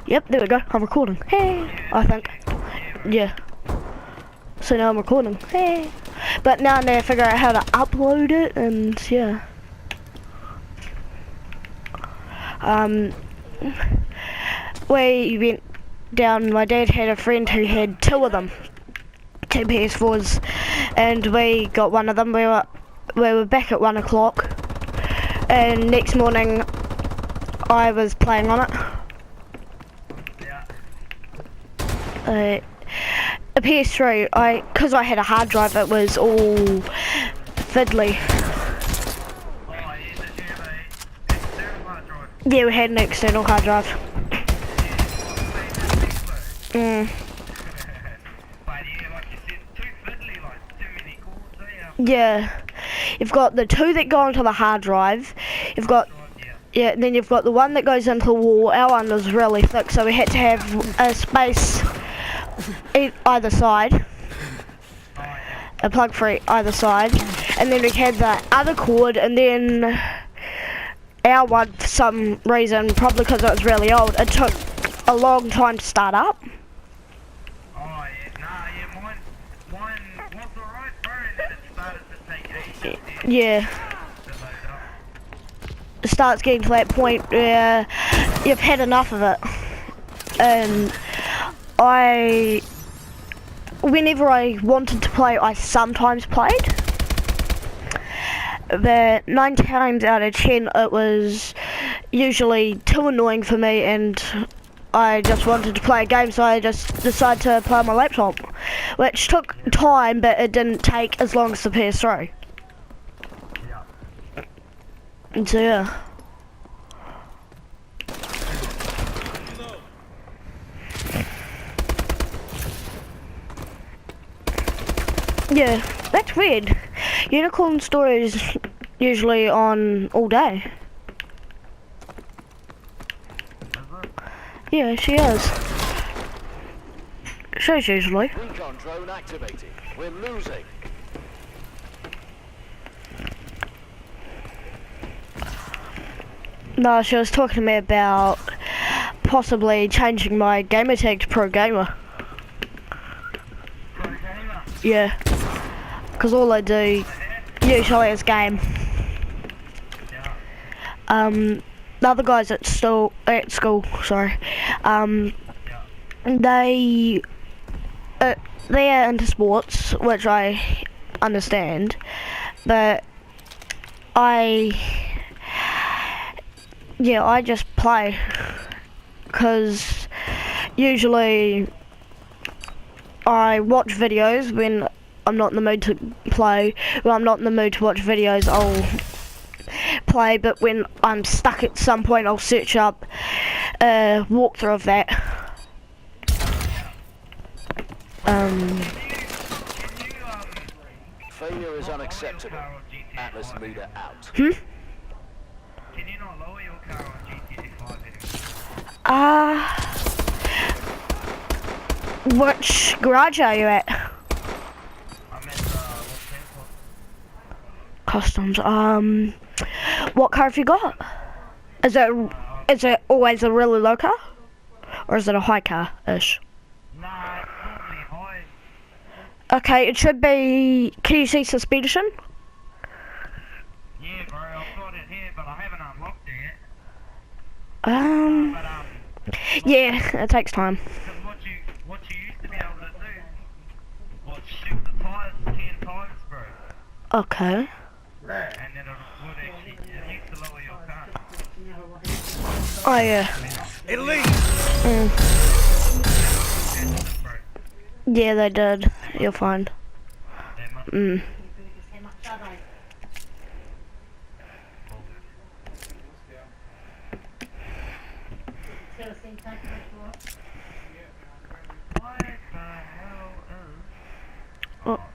Yep, there we go. I'm recording. Hey, I think. Yeah. So now I'm recording. Hey. But now I need to figure out how to upload it, and yeah. We went down. My dad had a friend who had two of them, two PS4s, and we got one of them. We were back at 1 o'clock, and next morning I was playing on it. A PS3, because I had a hard drive, it was all fiddly. Yeah, we had an external hard drive. Yeah, you've got the two that go into the hard drive. You've got then you've got the one that goes into the wall. Our one was really thick, so we had to have a space either side, a plug for either side, and then we had the other cord, and then our one, for some reason, probably because it was really old, it took a long time to start up. Yeah. It starts getting to that point where you've had enough of it. And whenever I wanted to play, I sometimes played. But 9 times out of 10, it was usually too annoying for me, and I just wanted to play a game, so I just decided to play on my laptop, which took time, but it didn't take as long as the PS3. And so yeah. Yeah, that's weird. Unicorn Story is usually on all day. Yeah, she is. She's usually. Recon drone activated. We're losing. No, she was talking to me about possibly changing my gamertag to Pro Gamer. Yeah, because all I do usually is game. The other guys at school, sorry, they're into sports, which I understand, but I just play, because usually I watch videos when I'm not in the mood to play. When I'm not in the mood to watch videos, I'll play, but when I'm stuck at some point, I'll search up a walkthrough of that. Failure is unacceptable. Atlas leader out. Can you not lower your car on GTA 5 anymore? Which garage are you at? I'm at Customs. What car have you got? Is it always a really low car, or is it a high car-ish? Nah, it's normally high. Okay, it should be. Can you see suspension? Yeah, bro, I've got it here, but I haven't unlocked it yet. Yeah, it takes time. Because what you used to be able to do was shoot the tires 10 times, bro. Okay. And then it would actually, it used to lower your car. Oh yeah. Elite. Yeah, they did. You'll find. What the hell is...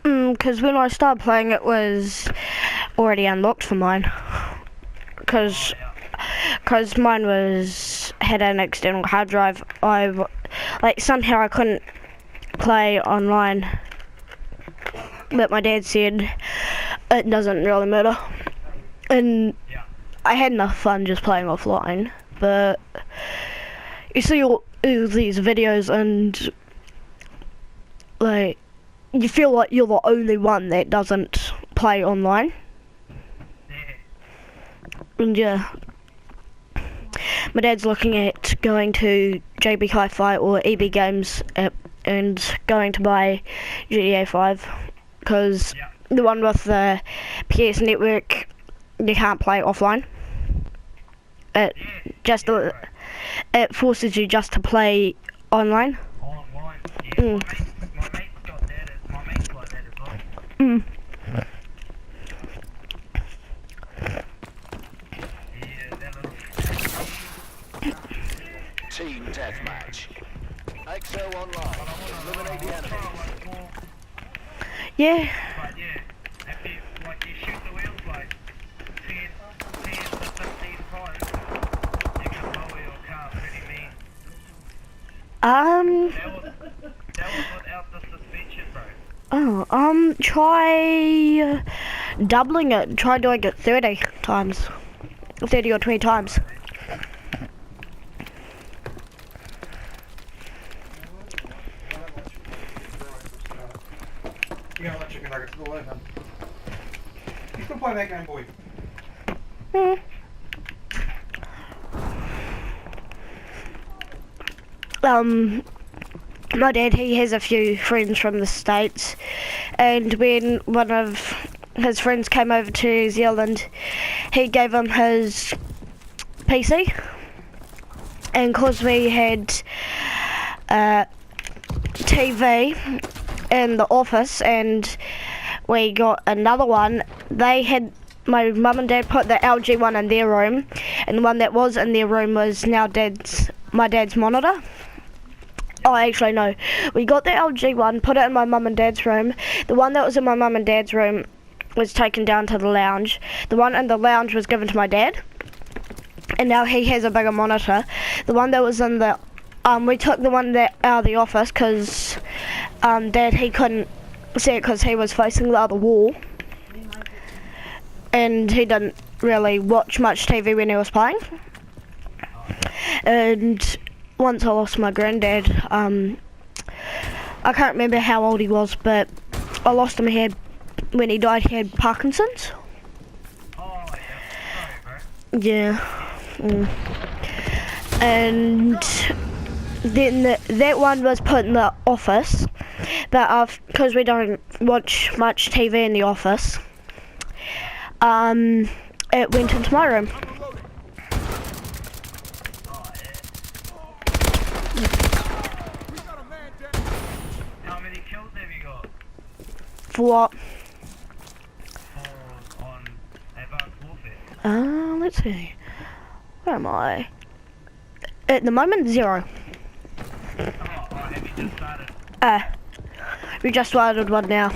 Because when I started playing, it was already unlocked for mine. Because mine had an external hard drive. Somehow I couldn't play online, but my dad said it doesn't really matter. And I had enough fun just playing offline, but you see all these videos and like you feel like you're the only one that doesn't play online. And yeah, my dad's looking at going to JB Hi-Fi or EB Games and going to buy GTA 5 because the one with the PS Network you can't play offline. It forces you just to play online. Online. Yeah, Mm. my mate's got that. My mate's like that as well. Mm. Yeah, that little. Team deathmatch. Excel online. Eliminate the enemies. Yeah. But yeah, if you like you shoot the wheels like 10 to 15 times, you can lower your car pretty mean. That was without the suspension, bro. Try doubling it. Try doing it 30 times. 30 or 20 times. You got chicken nuggets, go away, man. You still play that game, boy? Mm. My dad, he has a few friends from the States, and when one of his friends came over to New Zealand, he gave him his PC, and cause we had TV in the office and we got another one, my mum and dad put the LG one in their room, and the one that was in their room was now my dad's monitor. Oh, actually no, we got the LG one, put it in my mum and dad's room. The one that was in my mum and dad's room was taken down to the lounge. The one in the lounge was given to my dad, and now he has a bigger monitor. The one that was in the we took the one that out of the office because Dad, he couldn't see it because he was facing the other wall, and he didn't really watch much TV when he was playing. And once I lost my granddad, I can't remember how old he was, but I lost him. When he died, he had Parkinson's. Oh yeah, sorry, bro. Yeah. And then that one was put in the office, but because we don't watch much TV in the office, it went into my room. How many kills have you got? For what? On Advanced Warfare? Let's see. Where am I? At the moment, 0. Oh, have you just started? We just started one now.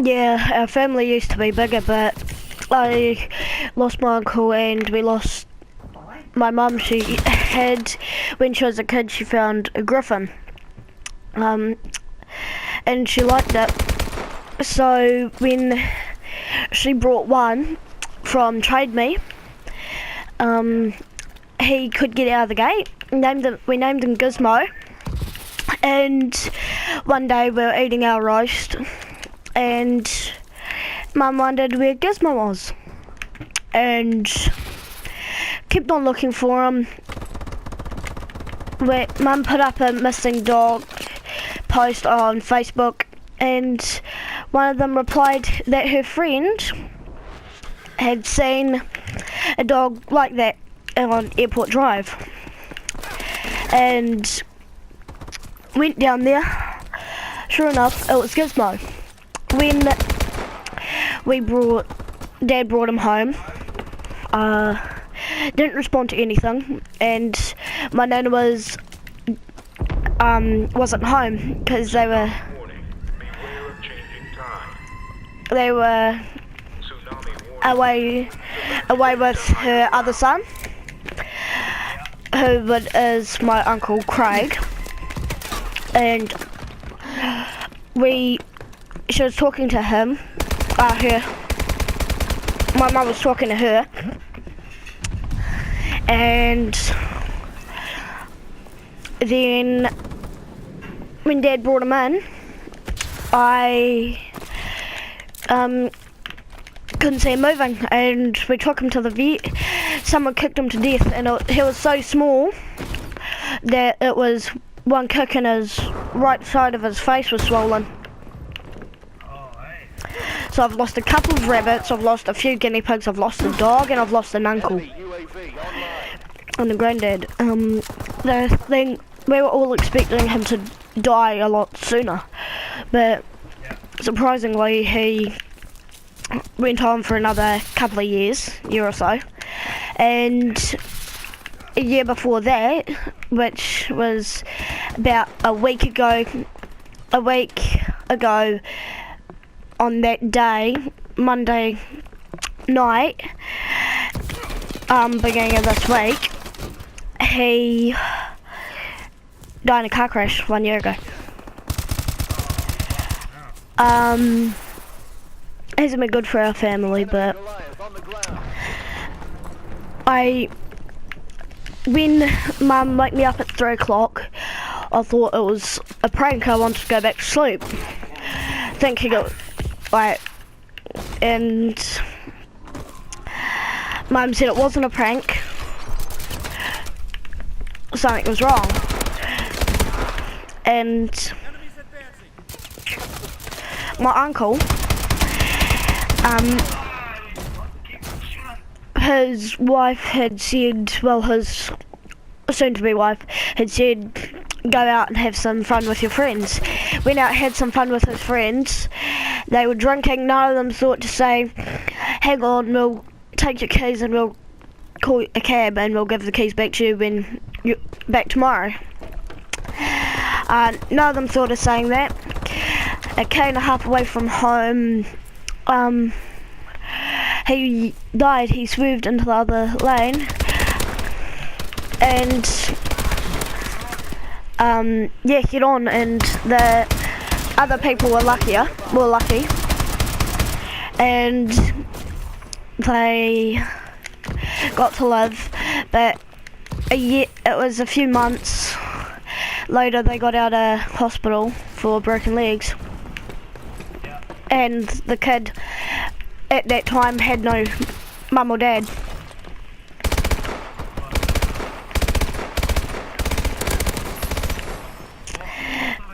Yeah, our family used to be bigger, but I lost my uncle and we lost my mum. She had, when she was a kid, she found a griffin, and she liked it. So when she brought one from Trade Me, he could get out of the gate. We named him Gizmo, and one day we were eating our roast, and Mum wondered where Gizmo was, and kept on looking for him. Mum put up a missing dog post on Facebook, and one of them replied that her friend had seen a dog like that on Airport Drive, and went down there. Sure enough, it was Gizmo. When Dad brought him home, didn't respond to anything, and my nana wasn't home because they were away with her other son, who is my uncle Craig, and she was talking to him, her. My mum was talking to her, and then when Dad brought him in, I couldn't see him moving, and we took him to the vet. Someone kicked him to death, and he was so small that it was one kick and his right side of his face was swollen. So I've lost a couple of rabbits, I've lost a few guinea pigs, I've lost a dog, and I've lost an uncle UAV online. and a granddad. The thing, we were all expecting him to die a lot sooner, but surprisingly he went on for another couple of year or so, and a year before that, which was about a week ago on that day, Monday night, beginning of this week, he died in a car crash 1 year ago. Hasn't been good for our family, but Goliath on the ground. when Mum woke me up at 3 o'clock, I thought it was a prank. I wanted to go back to sleep, thinking it, and Mum said it wasn't a prank, something was wrong, and my uncle, his wife had said, well, his soon-to-be wife had said, go out and have some fun with your friends. Went out, had some fun with his friends. They were drinking. None of them thought to say, hang on, we'll take your keys and we'll call a cab and we'll give the keys back to you when you're back tomorrow. None of them thought of saying that. A k&a-half away from home, he died. He swerved into the other lane, and hit on, and the other people were lucky, and they got to live. But it was a few months later they got out of hospital for broken legs, and the kid at that time had no mum or dad.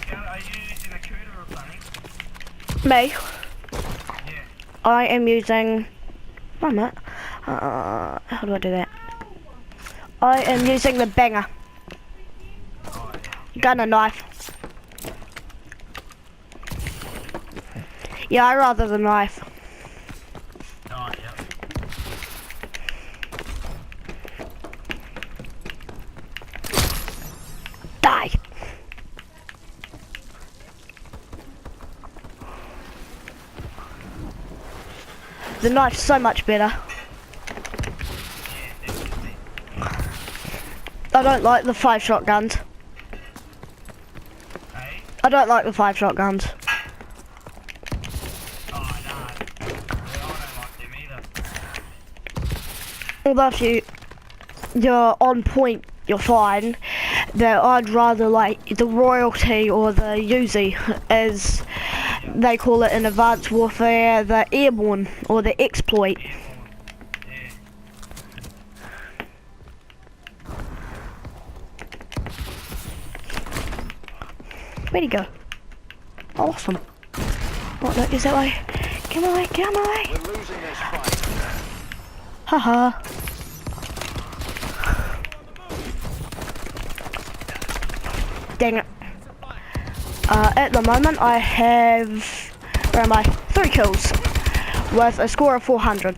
Are you using a CUDA or something? Me? Yeah. I am using... Wait a minute. How do I do that? I am using the banger. Gun and knife. Yeah, I rather the knife. Oh, yeah. Die! The knife's so much better. I don't like the 5-shot guns. Hey? I don't like the 5-shot guns. Oh, no. Yeah, I don't like them either. Although if you're on point, you're fine. But I'd rather like the Royalty or the Uzi, as they call it in Advanced Warfare, the Airborne or the Exploit. Yeah. Where'd he go? Awesome. Oh no, is that way? Get away, get out of my way. We're losing this fight. Haha. Dang it. At the moment I have, where am I? 3 kills with a score of 400.